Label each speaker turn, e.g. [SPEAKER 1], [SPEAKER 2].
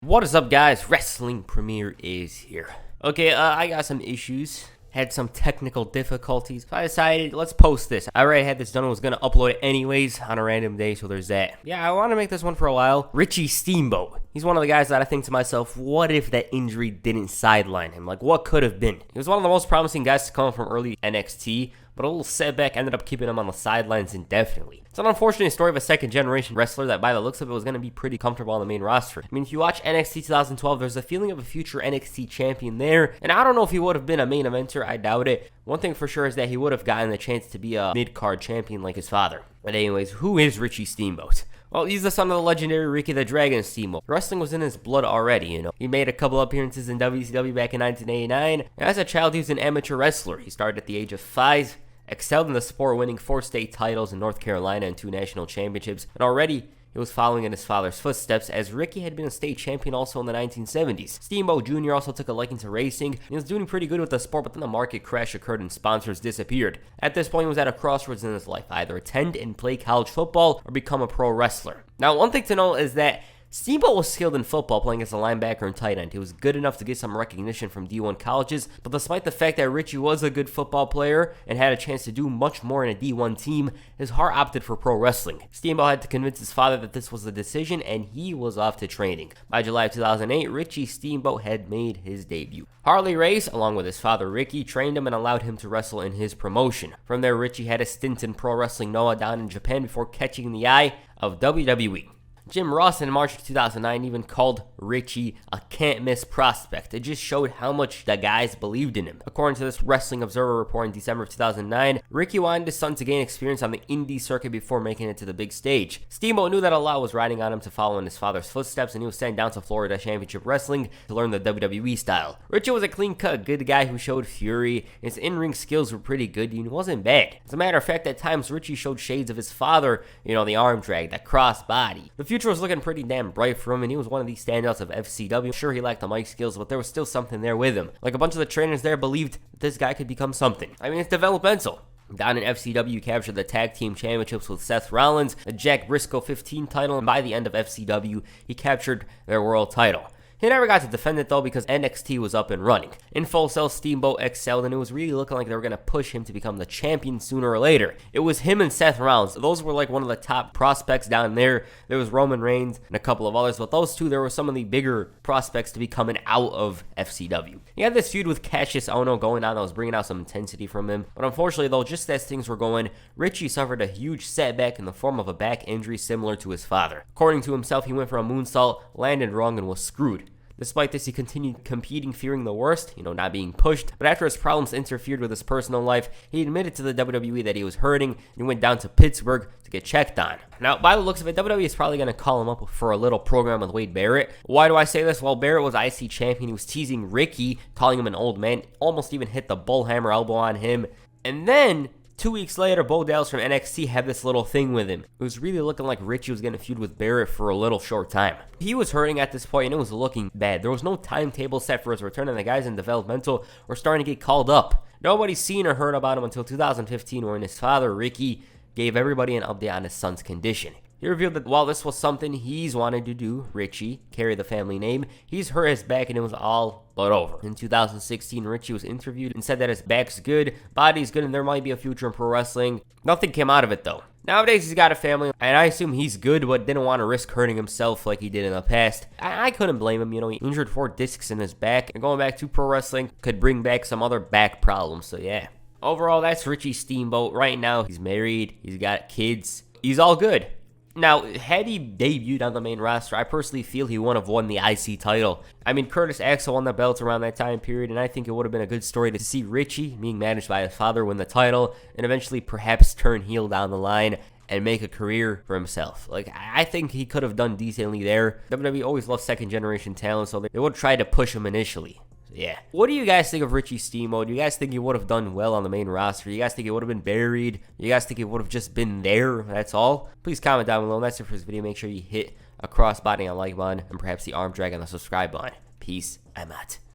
[SPEAKER 1] What is up, guys? Wrestling Premiere is here. Okay, I got some issues. Had some technical difficulties. So I decided, let's post this. I already had this done and was going to upload it anyways on a random day, so there's that. Yeah, I want to make this one for a while. Richie Steamboat. He's one of the guys that I think to myself, what if that injury didn't sideline him? Like, what could have been? He was one of the most promising guys to come from early NXT, but a little setback ended up keeping him on the sidelines indefinitely. It's an unfortunate story of a second-generation wrestler that, by the looks of it, was going to be pretty comfortable on the main roster. I mean, if you watch NXT 2012, there's a feeling of a future NXT champion there, and I don't know if he would have been a main eventer. I doubt it. One thing for sure is that he would have gotten the chance to be a mid-card champion like his father. But anyways, who is Richie Steamboat? Well, he's the son of the legendary Ricky the Dragon Steamboat. Wrestling was in his blood already, you know. He made a couple appearances in WCW back in 1989, and as a child, he was an amateur wrestler. He started at the age of 5, excelled in the sport, winning 4 state titles in North Carolina and 2 national championships, and already he was following in his father's footsteps, as Ricky had been a state champion also in the 1970s. Steamboat Jr. also took a liking to racing, and he was doing pretty good with the sport, but then the market crash occurred and sponsors disappeared. At this point, he was at a crossroads in his life, either attend and play college football or become a pro wrestler. Now, one thing to know is that Steamboat was skilled in football, playing as a linebacker and tight end. He was good enough to get some recognition from D1 colleges, but despite the fact that Richie was a good football player and had a chance to do much more in a D1 team, his heart opted for pro wrestling. Steamboat had to convince his father that this was the decision, and he was off to training. By July of 2008, Richie Steamboat had made his debut. Harley Race, along with his father Ricky, trained him and allowed him to wrestle in his promotion. From there, Richie had a stint in Pro Wrestling Noah down in Japan before catching the eye of WWE. Jim Ross in March of 2009 even called Richie a can't-miss prospect. It just showed how much the guys believed in him. According to this Wrestling Observer report in December of 2009, Ricky wanted his son to gain experience on the indie circuit before making it to the big stage. Steamboat knew that a lot was riding on him to follow in his father's footsteps, and he was sent down to Florida Championship Wrestling to learn the WWE style. Richie was a clean-cut, good guy who showed fury. His in-ring skills were pretty good, and he wasn't bad. As a matter of fact, at times, Richie showed shades of his father, you know, the arm drag, that cross body. The future was looking pretty damn bright for him, and he was one of these standouts of FCW. Sure, he lacked the mic skills, but there was still something there with him. Like, a bunch of the trainers there believed that this guy could become something. I mean, it's developmental. Down in FCW, he captured the tag team championships with Seth Rollins, the Jack Briscoe 15 title, and by the end of FCW, he captured their world title. He never got to defend it, though, because NXT was up and running. In Full Sail, Steamboat excelled, and it was really looking like they were going to push him to become the champion sooner or later. It was him and Seth Rollins. Those were like one of the top prospects down there. There was Roman Reigns and a couple of others, but those two, there were some of the bigger prospects to be coming out of FCW. He had this feud with Cassius Ohno going on that was bringing out some intensity from him, but unfortunately, though, just as things were going, Richie suffered a huge setback in the form of a back injury similar to his father. According to himself, he went for a moonsault, landed wrong, and was screwed. Despite this, he continued competing, fearing the worst, not being pushed. But after his problems interfered with his personal life, he admitted to the WWE that he was hurting, and he went down to Pittsburgh to get checked on. Now, by the looks of it, WWE is probably going to call him up for a little program with Wade Barrett. Why do I say this? Well, Barrett was IC champion. He was teasing Ricky, calling him an old man, almost even hit the bullhammer elbow on him. And then 2 weeks later, Bo Dallas from NXT had this little thing with him. It was really looking like Richie was going to feud with Barrett for a little short time. He was hurting at this point, and it was looking bad. There was no timetable set for his return, and the guys in developmental were starting to get called up. Nobody's seen or heard about him until 2015, when his father, Ricky, gave everybody an update on his son's condition. He revealed that while this was something he's wanted to do, Richie, carry the family name, he's hurt his back and it was all but over. In 2016, Richie was interviewed and said that his back's good, body's good, and there might be a future in pro wrestling. Nothing came out of it, though. Nowadays, he's got a family, and I assume he's good, but didn't want to risk hurting himself like he did in the past. I couldn't blame him, he injured 4 discs in his back, and going back to pro wrestling could bring back some other back problems, so yeah. Overall, that's Richie Steamboat. Right now, he's married, he's got kids, he's all good. Now, had he debuted on the main roster, I personally feel he would have won the IC title. I mean, Curtis Axel won the belt around that time period, and I think it would have been a good story to see Richie, being managed by his father, win the title, and eventually perhaps turn heel down the line and make a career for himself. Like, I think he could have done decently there. WWE always loved second-generation talent, so they would try to push him initially. Yeah. What do you guys think of Richie Steamboat? Do you guys think he would have done well on the main roster? You guys think he would have been buried? You guys think he would have just been there? That's all? Please comment down below. And that's it for this video. Make sure you hit a crossbody on like button and perhaps the arm drag on the subscribe button. Peace. I'm out.